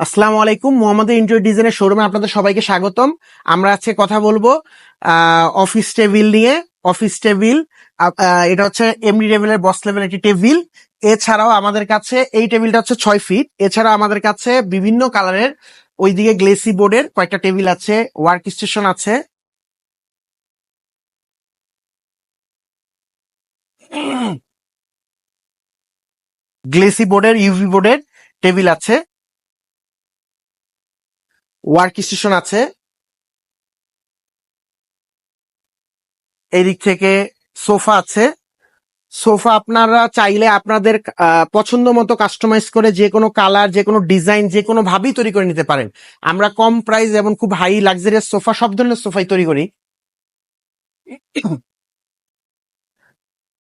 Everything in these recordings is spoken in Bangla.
আসসালামু আলাইকুম। মোহাম্মদের ইন্টেরিয়র ডিজাইনের শোরুমে আপনাদের সবাইকে স্বাগতম। আমরা আজকে কথা বলবো অফিস টেবিল নিয়ে। অফিস টেবিল এটা হচ্ছে এমডি লেভেলের, বস লেভেলের একটি টেবিল। এছাড়াও আমাদের কাছে এই টেবিলটা হচ্ছে 6 ফিট। এছাড়াও আমাদের কাছে বিভিন্ন কালারের ওইদিকে গ্লেসি বোর্ডের কয়েকটা টেবিল আছে, ওয়ার্ক স্টেশন আছে। গ্লেসি বোর্ডের, ইউভি বোর্ডের টেবিল আছে, ওয়ার্ক স্টেশন আছে। এই দিক থেকে সোফা আছে। সোফা আপনারা চাইলে আপনাদের পছন্দ মতো কাস্টমাইজ করে যে কোনো কালার, যে কোনো ডিজাইন, যে কোনো ভাবেই তৈরি করে নিতে পারেন। আমরা কম প্রাইস এবং খুব হাই লাক্সারিয়াস সোফা, সব ধরনের সোফাই তৈরি করি।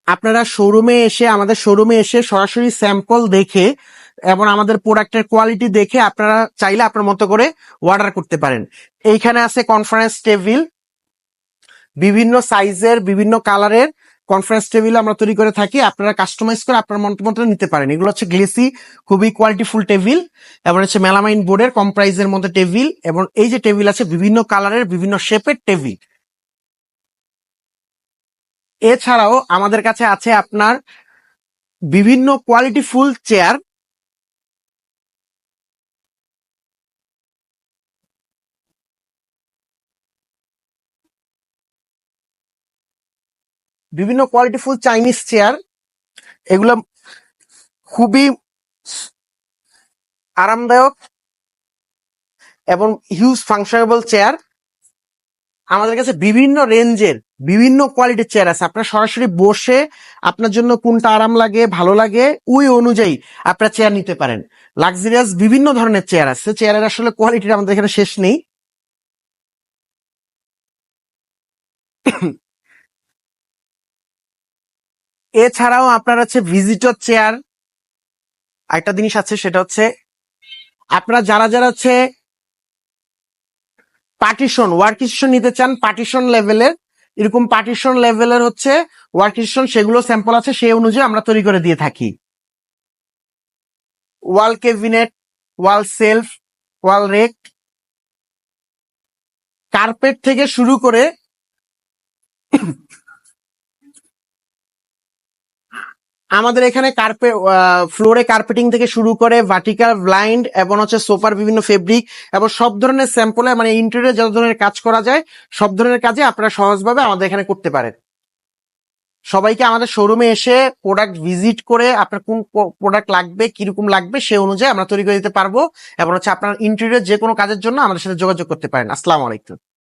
আপনারা আমাদের শোরুমে এসে সরাসরি স্যাম্পল দেখে এবং আমাদের প্রোডাক্টের কোয়ালিটি দেখে আপনারা চাইলে আপনার মতো করে অর্ডার করতে পারেন। এইখানে আছে কনফারেন্স টেবিল, বিভিন্ন সাইজের, বিভিন্ন কালারের কনফারেন্স টেবিল আমরা তৈরি করে থাকি। আপনারা কাস্টমাইজ করে আপনার মতো নিতে পারেন। এগুলো হচ্ছে গ্লেসি, খুবই কোয়ালিটিফুল টেবিল এবং হচ্ছে মেলামাইন বোর্ডের কম প্রাইসের মধ্যে টেবিল। এবং এই যে টেবিল আছে বিভিন্ন কালারের, বিভিন্ন শেপের টেবিল। এছাড়াও আমাদের কাছে আছে আপনার বিভিন্ন কোয়ালিটিফুল চেয়ার। বিভিন্ন কোয়ালিটিফুল চাইনিজ চেয়ার, এগুলো খুবই আরামদায়ক এবং হিউজ ফাংশনেবল চেয়ার। আমাদের কাছে বিভিন্ন রেঞ্জের, বিভিন্ন কোয়ালিটির চেয়ার আছে। আপনারা সরাসরি বসে আপনার জন্য কোনটা আরাম লাগে, ভালো লাগে, ওই অনুযায়ী আপনারা চেয়ার নিতে পারেন। লাক্সারিয়াস বিভিন্ন ধরনের চেয়ার আছে। চেয়ারের আসলে কোয়ালিটির আমাদের এখানে শেষ নেই। এছাড়াও আপনার আছে ভিজিটর চেয়ার। একটা জিনিস আছে, সেটা হচ্ছে আপনারা যারা যারা হচ্ছে পার্টিশন, ওয়ার্ক স্টেশন নিতে চান, পার্টিশন লেভেলের, এরকম পার্টিশন লেভেলের হচ্ছে ওয়ার্ক স্টেশন, সেগুলো স্যাম্পল আছে, সেই অনুযায়ী আমরা তৈরি করে দিয়ে থাকি। ওয়াল ক্যাবিনেট, ওয়াল সেলফ, ওয়াল রেক, কার্পেট থেকে শুরু করে আমাদের এখানে কার্পেট, ফ্লোরে কার্পেটিং থেকে শুরু করে ভার্টিক্যাল ব্লাইন্ড এবং হচ্ছে সোফার বিভিন্ন ফেব্রিক এবং সব ধরনের স্যাম্পলে, মানে ইন্টেরিয়র যত ধরনের কাজ করা যায় সব ধরনের কাজে আপনারা সহজভাবে আমাদের এখানে করতে পারেন। সবাইকে আমাদের শোরুমে এসে প্রোডাক্ট ভিজিট করে আপনার কোন প্রোডাক্ট লাগবে, কিরকম লাগবে, সে অনুযায়ী আমরা তৈরি করে দিতে পারবো। এবং হচ্ছে আপনার ইন্টেরিয়র যে কোনো কাজের জন্য আমাদের সাথে যোগাযোগ করতে পারেন। আসসালামু আলাইকুম।